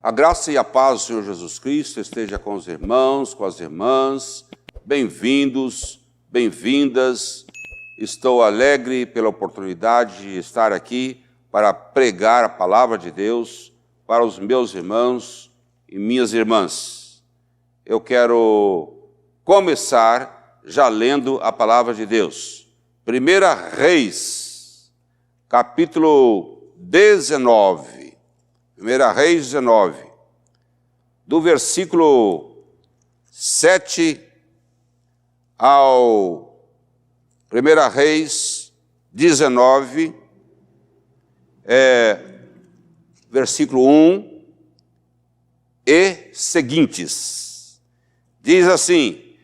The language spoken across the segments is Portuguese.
A graça e a paz do Senhor Jesus Cristo esteja com os irmãos, com as irmãs. Bem-vindos, bem-vindas. Estou alegre pela oportunidade de estar aqui para pregar a palavra de Deus para os meus irmãos e minhas irmãs. Eu quero começar já lendo a palavra de Deus. 1 Reis, capítulo 19. 1 Reis 19, do versículo 7 ao 1 Reis 19, versículo 1 e seguintes. Diz assim: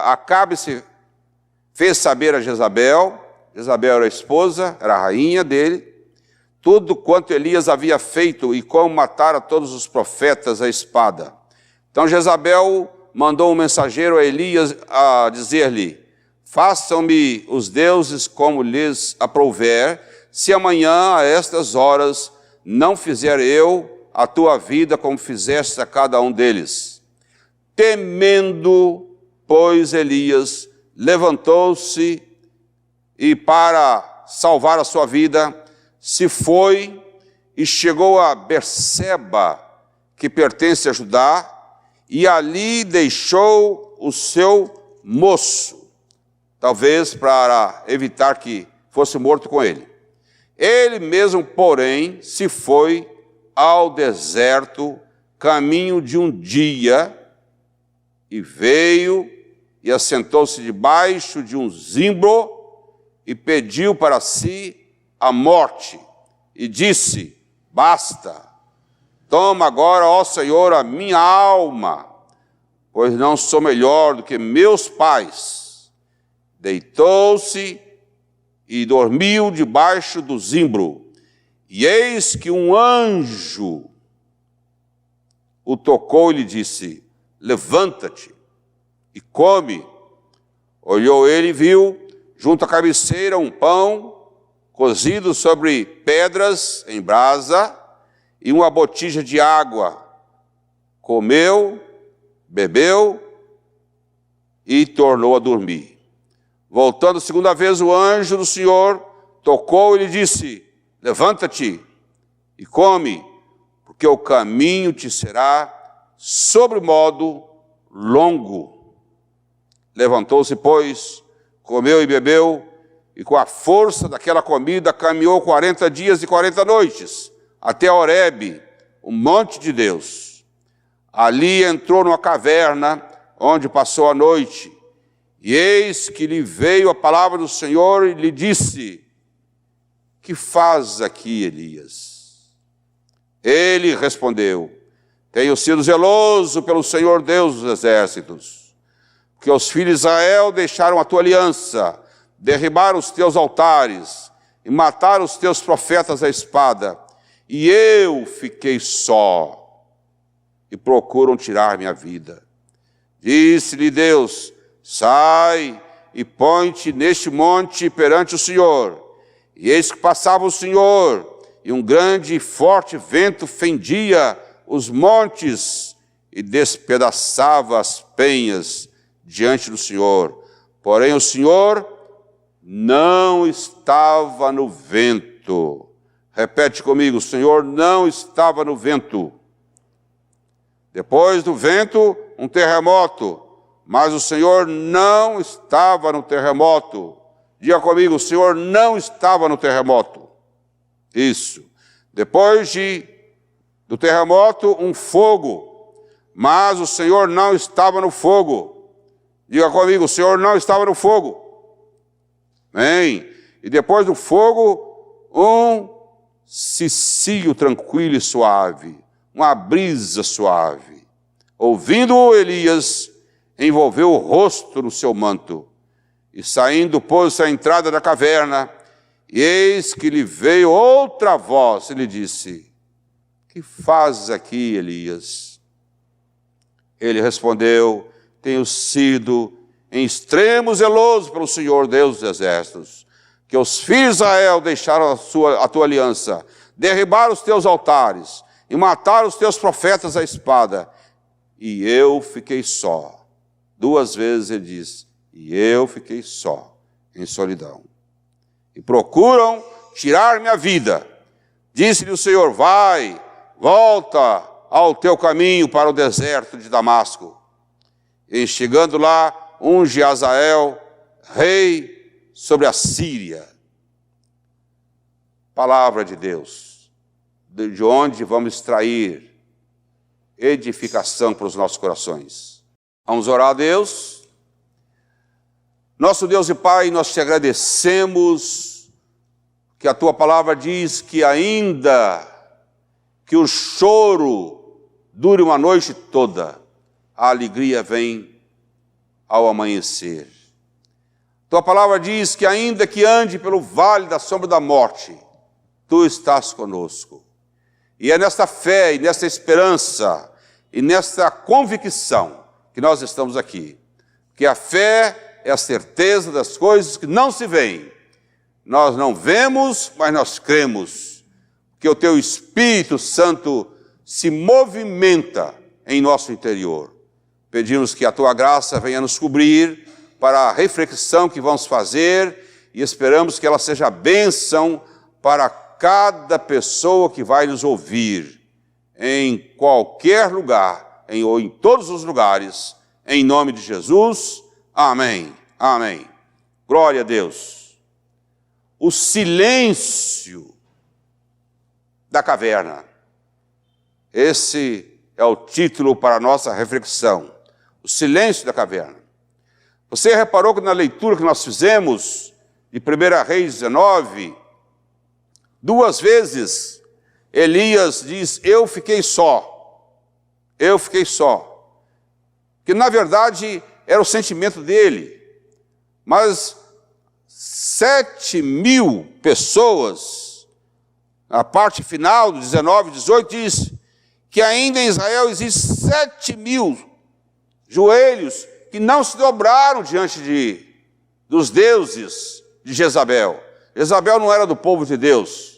Acabe se fez saber a Jezabel era a esposa, era a rainha dele, tudo quanto Elias havia feito e como matara todos os profetas à espada. Então Jezabel mandou um mensageiro a Elias a dizer-lhe: façam-me os deuses como lhes aprouver, se amanhã a estas horas não fizer eu a tua vida como fizeste a cada um deles. Temendo, pois, Elias levantou-se e, para salvar a sua vida, se foi e chegou a Berseba, que pertence a Judá, e ali deixou o seu moço, talvez para evitar que fosse morto com ele. Ele mesmo, porém, se foi ao deserto, caminho de um dia, e veio e assentou-se debaixo de um zimbro e pediu para si a morte, e disse: basta, toma agora, ó Senhor, a minha alma, pois não sou melhor do que meus pais. Deitou-se e dormiu debaixo do zimbro, e eis que um anjo o tocou e lhe disse: levanta-te e come. Olhou ele e viu, junto à cabeceira, um pão cozido sobre pedras em brasa e uma botija de água. Comeu, bebeu e tornou a dormir. Voltando segunda vez, o anjo do Senhor tocou e lhe disse: levanta-te e come, porque o caminho te será sobremodo longo. Levantou-se, pois, comeu e bebeu, e com a força daquela comida caminhou 40 dias e 40 noites, até Horebe, o monte de Deus. Ali entrou numa caverna, onde passou a noite, e eis que lhe veio a palavra do Senhor e lhe disse: que faz aqui, Elias? Ele respondeu: tenho sido zeloso pelo Senhor Deus dos exércitos, porque os filhos de Israel deixaram a tua aliança, derribaram os teus altares e mataram os teus profetas à espada, e eu fiquei só, e procuram tirar minha vida. Disse-lhe Deus: sai e põe-te neste monte perante o Senhor. E eis que passava o Senhor, e um grande e forte vento fendia os montes e despedaçava as penhas diante do Senhor. Porém o Senhor não estava no vento. Repete comigo: o Senhor não estava no vento. Depois do vento, um terremoto, mas o Senhor não estava no terremoto. Diga comigo: o Senhor não estava no terremoto. Isso. Depois do terremoto, um fogo, mas o Senhor não estava no fogo. Diga comigo: o Senhor não estava no fogo. Amém? E depois do fogo, um cicio tranquilo e suave, uma brisa suave. Ouvindo-o, Elias envolveu o rosto no seu manto, e saindo pôs-se à entrada da caverna, e eis que lhe veio outra voz, e lhe disse: que fazes aqui, Elias? Ele respondeu: tenho sido em extremo zeloso pelo Senhor Deus dos exércitos, que os filhos de Israel deixaram a tua aliança, derribaram os teus altares e mataram os teus profetas à espada, e eu fiquei só. 2 vezes ele diz, e eu fiquei só, em solidão. E procuram tirar minha vida. Disse-lhe o Senhor, vai, volta ao teu caminho para o deserto de Damasco. E chegando lá, unge Azael, rei sobre a Síria. Palavra de Deus, de onde vamos extrair edificação para os nossos corações. Vamos orar a Deus. Nosso Deus e Pai, nós te agradecemos que a tua palavra diz que ainda que o choro dure uma noite toda, a alegria vem ao amanhecer. Tua palavra diz que ainda que ande pelo vale da sombra da morte, tu estás conosco. E é nesta fé, e nesta esperança, e nesta convicção que nós estamos aqui. Que a fé é a certeza das coisas que não se veem. Nós não vemos, mas nós cremos. Que o teu Espírito Santo se movimenta em nosso interior. Pedimos que a tua graça venha nos cobrir para a reflexão que vamos fazer e esperamos que ela seja bênção para cada pessoa que vai nos ouvir, em qualquer lugar, ou em todos os lugares, em nome de Jesus, amém, amém. Glória a Deus. O silêncio da caverna. Esse é o título para a nossa reflexão. O silêncio da caverna. Você reparou que na leitura que nós fizemos, de 1 Reis 19, 2 vezes, Elias diz, eu fiquei só. Eu fiquei só. Que na verdade era o sentimento dele. Mas 7.000 pessoas, na parte final do 19, 18, diz que ainda em Israel existem 7.000 joelhos que não se dobraram diante dos deuses de Jezabel. Jezabel não era do povo de Deus.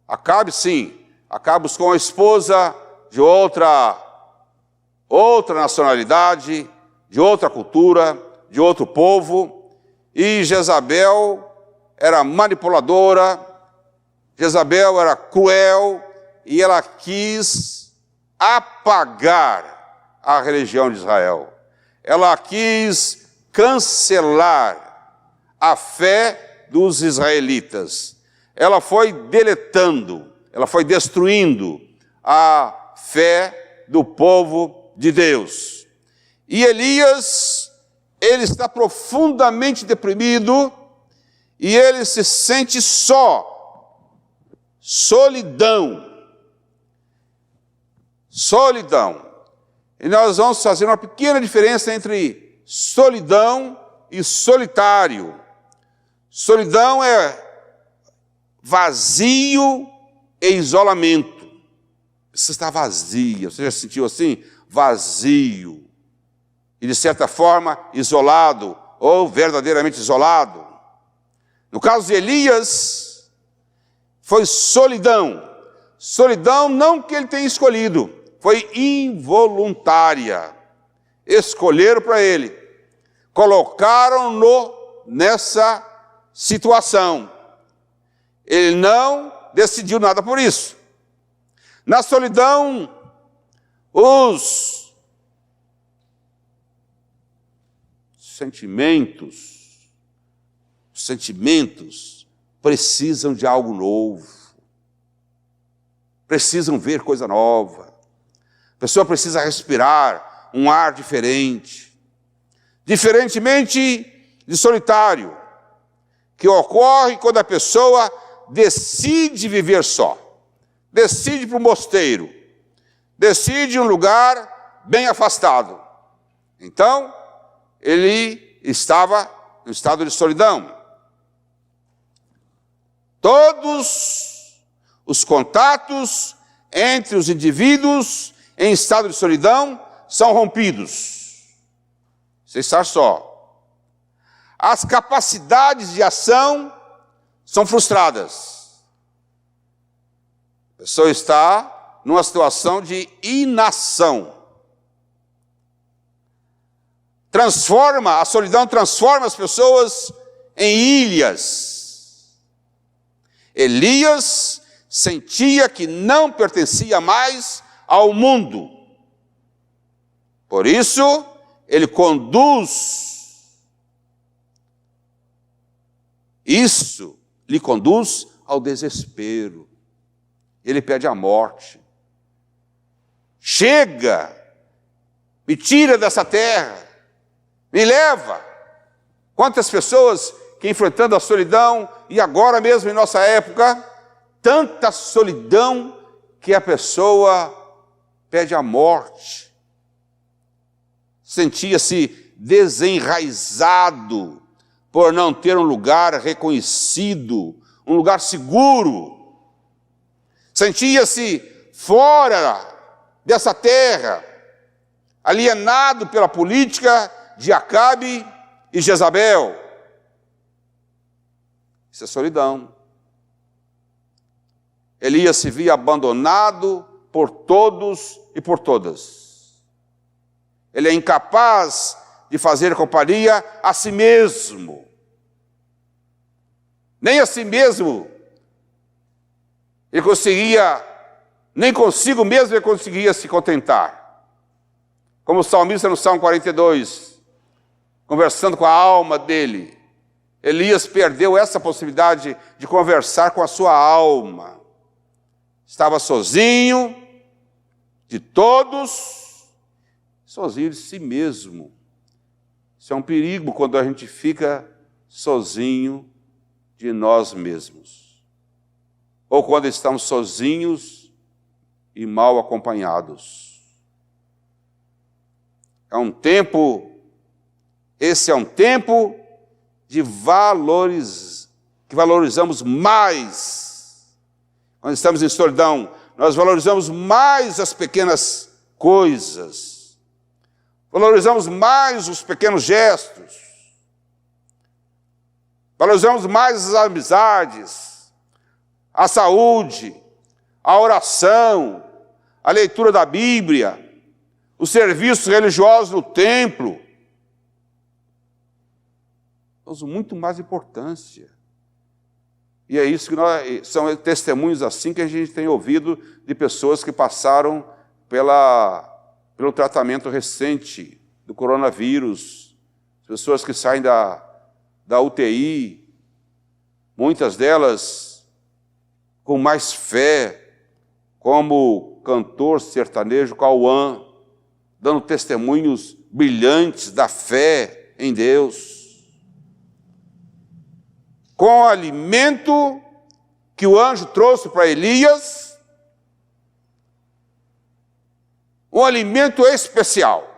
Acabe sim, Acabe buscou uma esposa de outra nacionalidade, de outra cultura, de outro povo, e Jezabel era manipuladora, Jezabel era cruel, e ela quis apagar a religião de Israel. Ela quis cancelar a fé dos israelitas. Ela foi deletando, ela foi destruindo a fé do povo de Deus. E Elias, ele está profundamente deprimido e ele se sente só. Solidão. Solidão. E nós vamos fazer uma pequena diferença entre solidão e solitário. Solidão é vazio e isolamento. Você está vazio. Você já se sentiu assim? Vazio. E de certa forma isolado, ou verdadeiramente isolado. No caso de Elias, foi solidão. Solidão não que ele tenha escolhido, foi involuntária. Escolheram para ele. Colocaram-no nessa situação. Ele não decidiu nada por isso. Na solidão, os sentimentos precisam de algo novo. Precisam ver coisa nova. A pessoa precisa respirar um ar diferente. Diferentemente de solitário, que ocorre quando a pessoa decide viver só. Decide para o mosteiro. Decide um lugar bem afastado. Então, ele estava no estado de solidão. Todos os contatos entre os indivíduos em estado de solidão são rompidos. Você está só. As capacidades de ação são frustradas. A pessoa está numa situação de inação. A solidão transforma as pessoas em ilhas. Elias sentia que não pertencia mais ao mundo. Por isso, ele lhe conduz ao desespero. Ele pede a morte. Chega, me tira dessa terra, me leva. Quantas pessoas que enfrentando a solidão, e agora mesmo em nossa época, tanta solidão que a pessoa pede a morte. Sentia-se desenraizado por não ter um lugar reconhecido, um lugar seguro. Sentia-se fora dessa terra, alienado pela política de Acabe e Jezabel. Isso é solidão. Elias se via abandonado por todos e por todas. Ele é incapaz de fazer companhia a si mesmo. Nem a si mesmo ele conseguia, nem consigo mesmo ele conseguia se contentar. Como o salmista no Salmo 42, conversando com a alma dele, Elias perdeu essa possibilidade de conversar com a sua alma. Estava sozinho de todos, sozinho de si mesmo. Isso é um perigo quando a gente fica sozinho de nós mesmos. Ou quando estamos sozinhos e mal acompanhados. Esse é um tempo que valorizamos mais. Quando estamos em solidão, nós valorizamos mais as pequenas coisas. Valorizamos mais os pequenos gestos. Valorizamos mais as amizades, a saúde, a oração, a leitura da Bíblia, os serviços religiosos no templo. Damos muito mais importância. E é isso que são testemunhos assim que a gente tem ouvido de pessoas que passaram pelo tratamento recente do coronavírus, pessoas que saem da UTI, muitas delas com mais fé, como o cantor sertanejo Cauã, dando testemunhos brilhantes da fé em Deus. Com o alimento que o anjo trouxe para Elias, um alimento especial.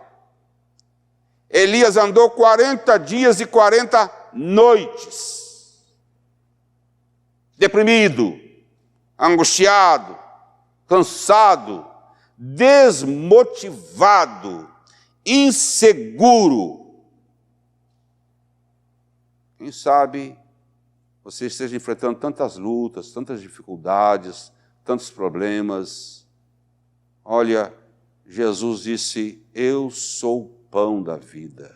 Elias andou 40 dias e 40 noites, deprimido, angustiado, cansado, desmotivado, inseguro. Quem sabe você esteja enfrentando tantas lutas, tantas dificuldades, tantos problemas. Olha, Jesus disse: eu sou o pão da vida.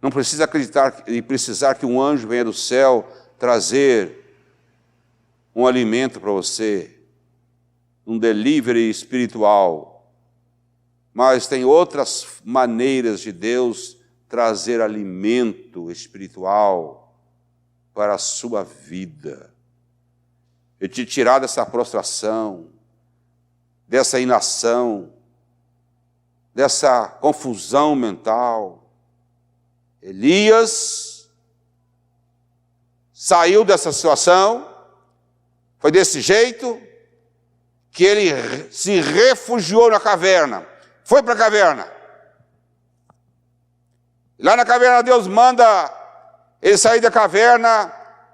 Não precisa acreditar e precisar que um anjo venha do céu trazer um alimento para você, um delivery espiritual. Mas tem outras maneiras de Deus trazer alimento espiritual para a sua vida. E te tirar dessa prostração, dessa inação, dessa confusão mental. Elias saiu dessa situação, foi desse jeito que ele se refugiou na caverna. Foi para a caverna. Lá na caverna Deus manda ele sair da caverna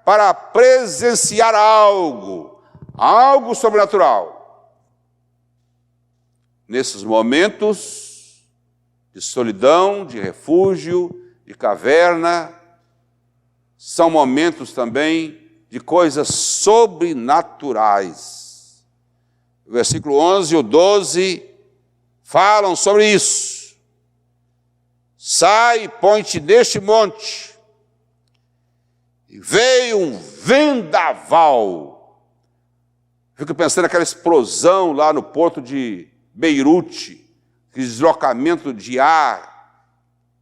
para presenciar algo sobrenatural. Nesses momentos de solidão, de refúgio, de caverna, são momentos também de coisas sobrenaturais. O versículo 11 e o 12 falam sobre isso. Sai e põe-te neste monte. E veio um vendaval. Fico pensando naquela explosão lá no porto de Beirute, aquele deslocamento de ar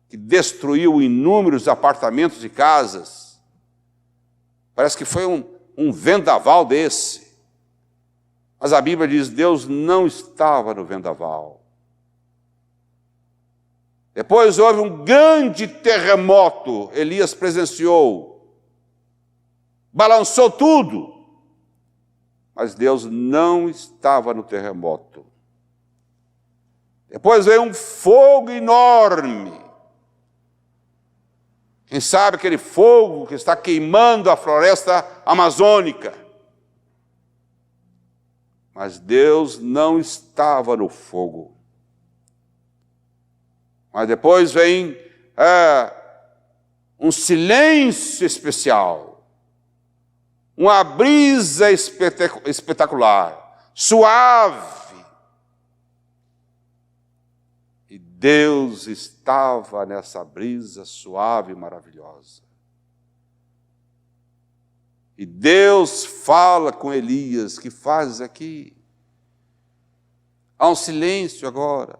que destruiu inúmeros apartamentos e casas. Parece que foi um vendaval desse. Mas a Bíblia diz que Deus não estava no vendaval. Depois houve um grande terremoto, Elias presenciou. Balançou tudo, mas Deus não estava no terremoto. Depois veio um fogo enorme. Quem sabe aquele fogo que está queimando a floresta amazônica. Mas Deus não estava no fogo. Mas depois vem um silêncio especial. Uma brisa espetacular, suave. E Deus estava nessa brisa suave e maravilhosa. E Deus fala com Elias: que fazes aqui? Há um silêncio agora.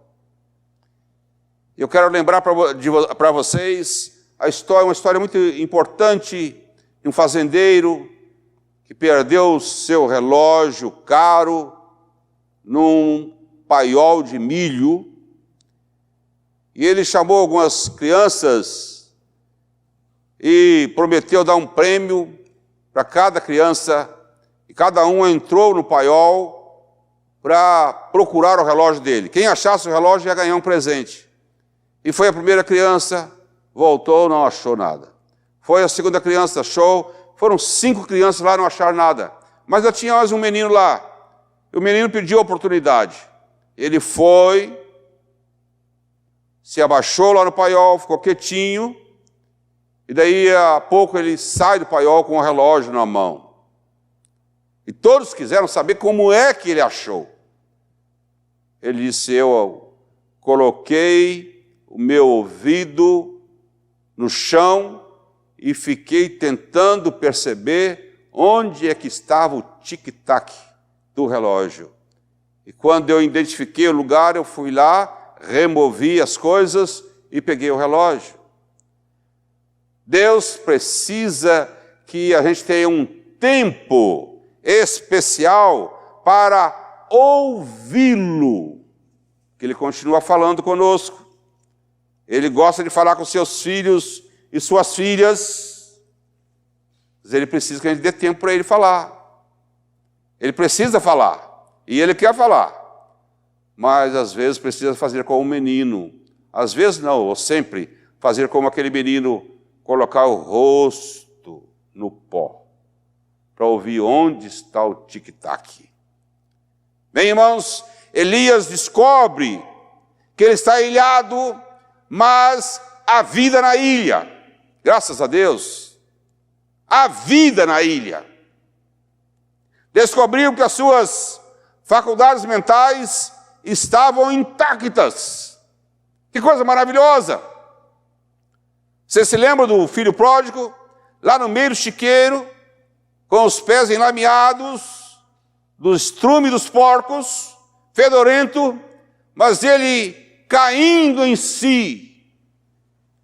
Eu quero lembrar para vocês uma história muito importante de um fazendeiro que perdeu o seu relógio caro num paiol de milho, e ele chamou algumas crianças e prometeu dar um prêmio para cada criança, e cada um entrou no paiol para procurar o relógio dele. Quem achasse o relógio ia ganhar um presente. E foi a primeira criança, voltou, não achou nada. Foi a segunda criança, achou. Foram 5 crianças lá, não acharam nada. Mas já tinha mais um menino lá. E o menino pediu a oportunidade. Ele foi, se abaixou lá no paiol, ficou quietinho. E daí a pouco ele sai do paiol com o relógio na mão. E todos quiseram saber como é que ele achou. Ele disse: eu coloquei o meu ouvido no chão e fiquei tentando perceber onde é que estava o tic-tac do relógio. E quando eu identifiquei o lugar, eu fui lá, removi as coisas e peguei o relógio. Deus precisa que a gente tenha um tempo especial para ouvi-lo, que Ele continua falando conosco. Ele gosta de falar com seus filhos e suas filhas, mas Ele precisa que a gente dê tempo para Ele falar. Ele precisa falar, e Ele quer falar, mas às vezes precisa fazer como um menino, às vezes não, ou sempre, fazer como aquele menino, colocar o rosto no pó, para ouvir onde está o tic-tac. Bem, irmãos, Elias descobre que ele está ilhado, mas há vida na ilha. Graças a Deus, há vida na ilha. Descobriu que as suas faculdades mentais estavam intactas. Que coisa maravilhosa! Você se lembra do filho pródigo, lá no meio do chiqueiro, com os pés enlameados, do estrume dos porcos, fedorento, mas ele caindo em si,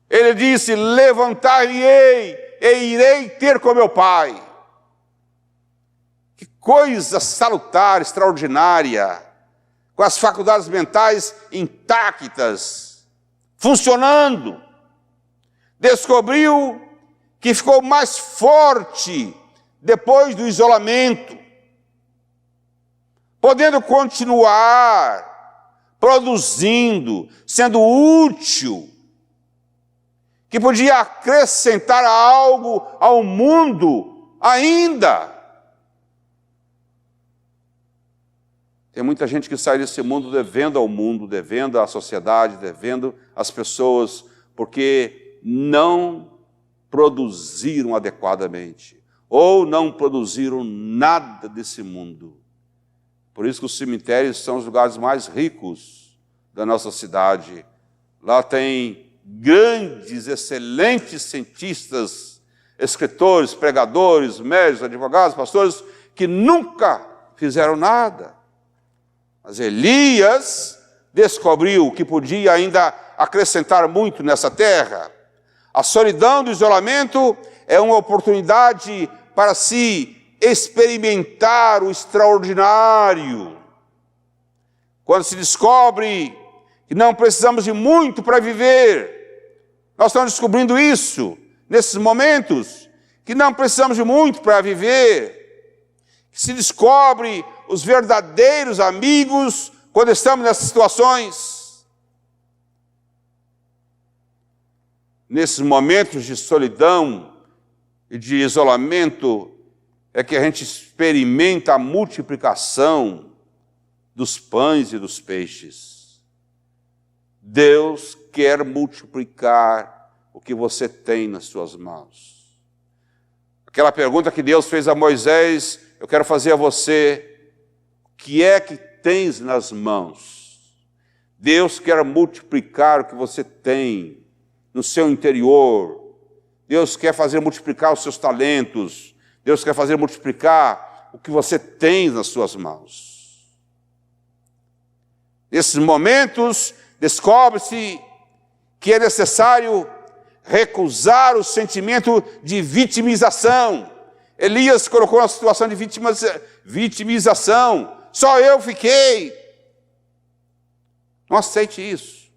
ele disse: levantar-me-ei e irei ter com meu pai. Que coisa salutar, extraordinária, com as faculdades mentais intactas, funcionando. Descobriu que ficou mais forte depois do isolamento, podendo continuar produzindo, sendo útil, que podia acrescentar algo ao mundo ainda. Tem muita gente que sai desse mundo devendo ao mundo, devendo à sociedade, devendo às pessoas, porque não produziram adequadamente, ou não produziram nada desse mundo. por isso que os cemitérios são os lugares mais ricos da nossa cidade. Lá tem grandes, excelentes cientistas, escritores, pregadores, médicos, advogados, pastores, que nunca fizeram nada. Mas Elias descobriu que podia ainda acrescentar muito nessa terra. A solidão do isolamento é uma oportunidade para se experimentar o extraordinário. Quando se descobre que não precisamos de muito para viver, nós estamos descobrindo isso nesses momentos, que não precisamos de muito para viver, que se descobre os verdadeiros amigos quando estamos nessas situações. Nesses momentos de solidão e de isolamento é que a gente experimenta a multiplicação dos pães e dos peixes. Deus quer multiplicar o que você tem nas suas mãos. Aquela pergunta que Deus fez a Moisés, eu quero fazer a você: o que é que tens nas mãos? Deus quer multiplicar o que você tem no seu interior. Deus quer fazer multiplicar os seus talentos. Deus quer fazer multiplicar o que você tem nas suas mãos. Nesses momentos, descobre-se que é necessário recusar o sentimento de vitimização. Elias colocou uma situação de vitimização. Só eu fiquei. Não aceite isso.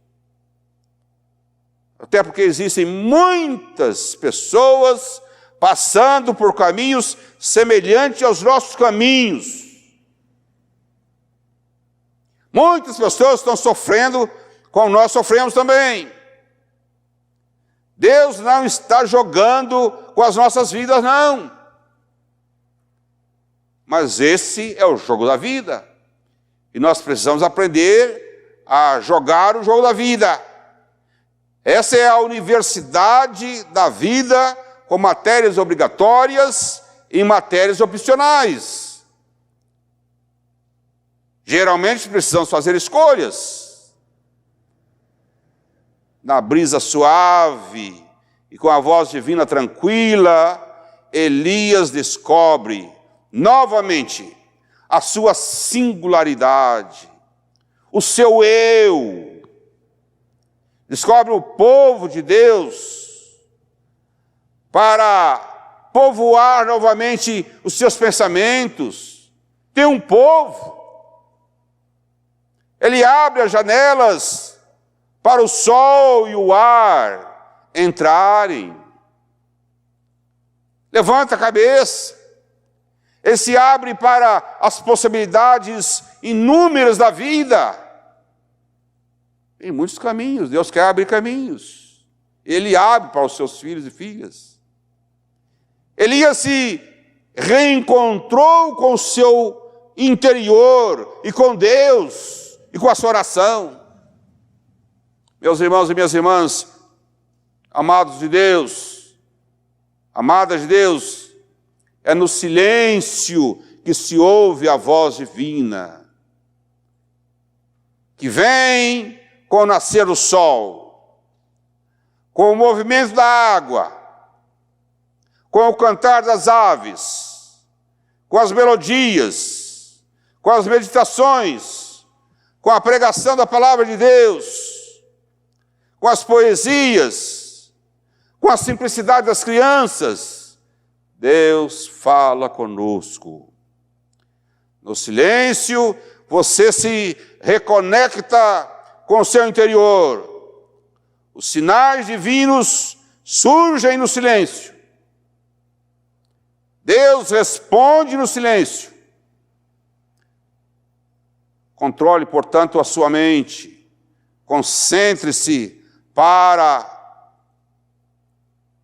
Até porque existem muitas pessoas passando por caminhos semelhantes aos nossos caminhos. Muitas pessoas estão sofrendo como nós sofremos também. Deus não está jogando com as nossas vidas, não. Mas esse é o jogo da vida. E nós precisamos aprender a jogar o jogo da vida. Essa é a universidade da vida, com matérias obrigatórias e matérias opcionais. Geralmente precisamos fazer escolhas. Na brisa suave e com a voz divina tranquila, Elias descobre novamente a sua singularidade, o seu eu. Descobre o povo de Deus para povoar novamente os seus pensamentos. Tem um povo. Ele abre as janelas para o sol e o ar entrarem. Levanta a cabeça. Ele se abre para as possibilidades inúmeras da vida. Tem muitos caminhos, Deus quer abrir caminhos. Ele abre para os seus filhos e filhas. Elias se reencontrou com o seu interior e com Deus e com a sua oração. Meus irmãos e minhas irmãs, amados de Deus, amadas de Deus, é no silêncio que se ouve a voz divina, que vem com o nascer do sol, com o movimento da água, com o cantar das aves, com as melodias, com as meditações, com a pregação da palavra de Deus, com as poesias, com a simplicidade das crianças. Deus fala conosco. No silêncio, você se reconecta com o seu interior. Os sinais divinos surgem no silêncio. Deus responde no silêncio. Controle, portanto, a sua mente. Concentre-se para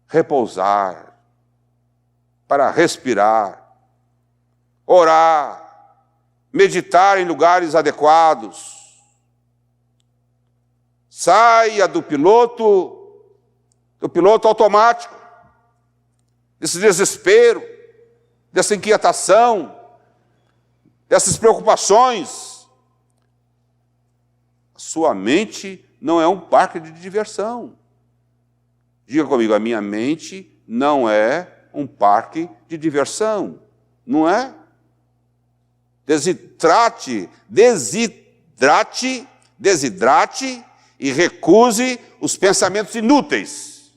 repousar, para respirar, orar, meditar em lugares adequados. Saia do piloto automático, desse desespero, dessa inquietação, dessas preocupações. A sua mente não é um parque de diversão. Diga comigo, a minha mente não é um parque de diversão, não é? Desidrate e recuse os pensamentos inúteis.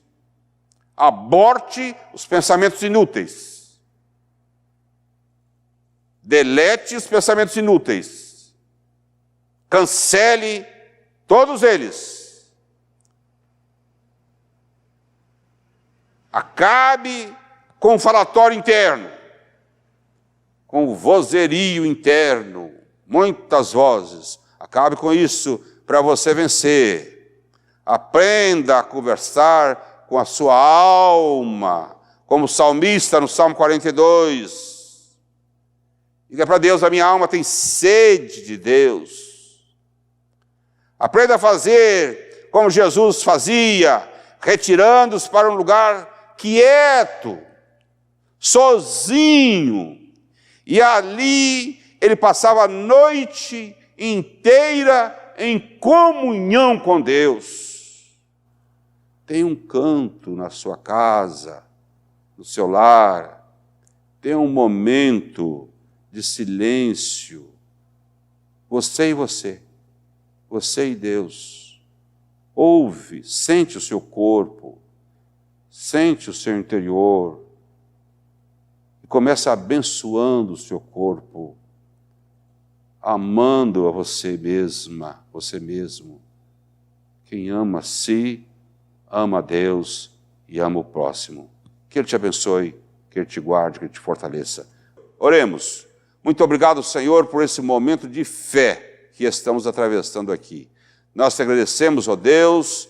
Aborte os pensamentos inúteis. Delete os pensamentos inúteis. Cancele todos eles. Acabe com o falatório interno, com o vozerio interno, muitas vozes. Acabe com isso para você vencer. Aprenda a conversar com a sua alma, como o salmista no Salmo 42. Diga para Deus, a minha alma tem sede de Deus. Aprenda a fazer como Jesus fazia, retirando-se para um lugar quieto, sozinho. E ali ele passava a noite inteira em comunhão com Deus. Tem um canto na sua casa, no seu lar. Tem um momento de silêncio. Você e você. Você e Deus. Ouve, sente o seu corpo. Sente o seu interior. E começa abençoando o seu corpo. Amando a você mesma, você mesmo. Quem ama a si, ama a Deus e ama o próximo. Que Ele te abençoe, que Ele te guarde, que Ele te fortaleça. Oremos. Muito obrigado, Senhor, por esse momento de fé que estamos atravessando aqui. Nós te agradecemos, ó Deus,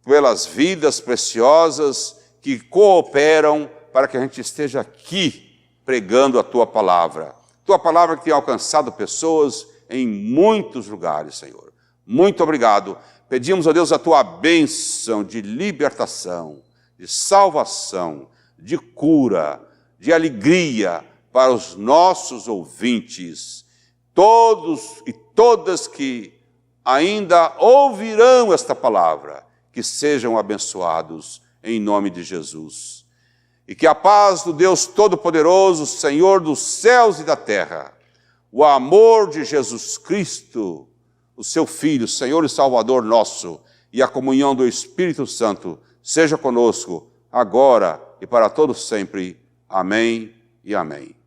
pelas vidas preciosas que cooperam para que a gente esteja aqui pregando a Tua palavra. Tua palavra que tem alcançado pessoas em muitos lugares, Senhor. Muito obrigado. Pedimos, ó Deus, a Tua bênção de libertação, de salvação, de cura, de alegria para os nossos ouvintes. Todos e todas que ainda ouvirão esta palavra, que sejam abençoados em nome de Jesus. E que a paz do Deus Todo-Poderoso, Senhor dos céus e da terra, o amor de Jesus Cristo, o seu Filho, Senhor e Salvador nosso, e a comunhão do Espírito Santo, seja conosco, agora e para todos sempre. Amém e amém.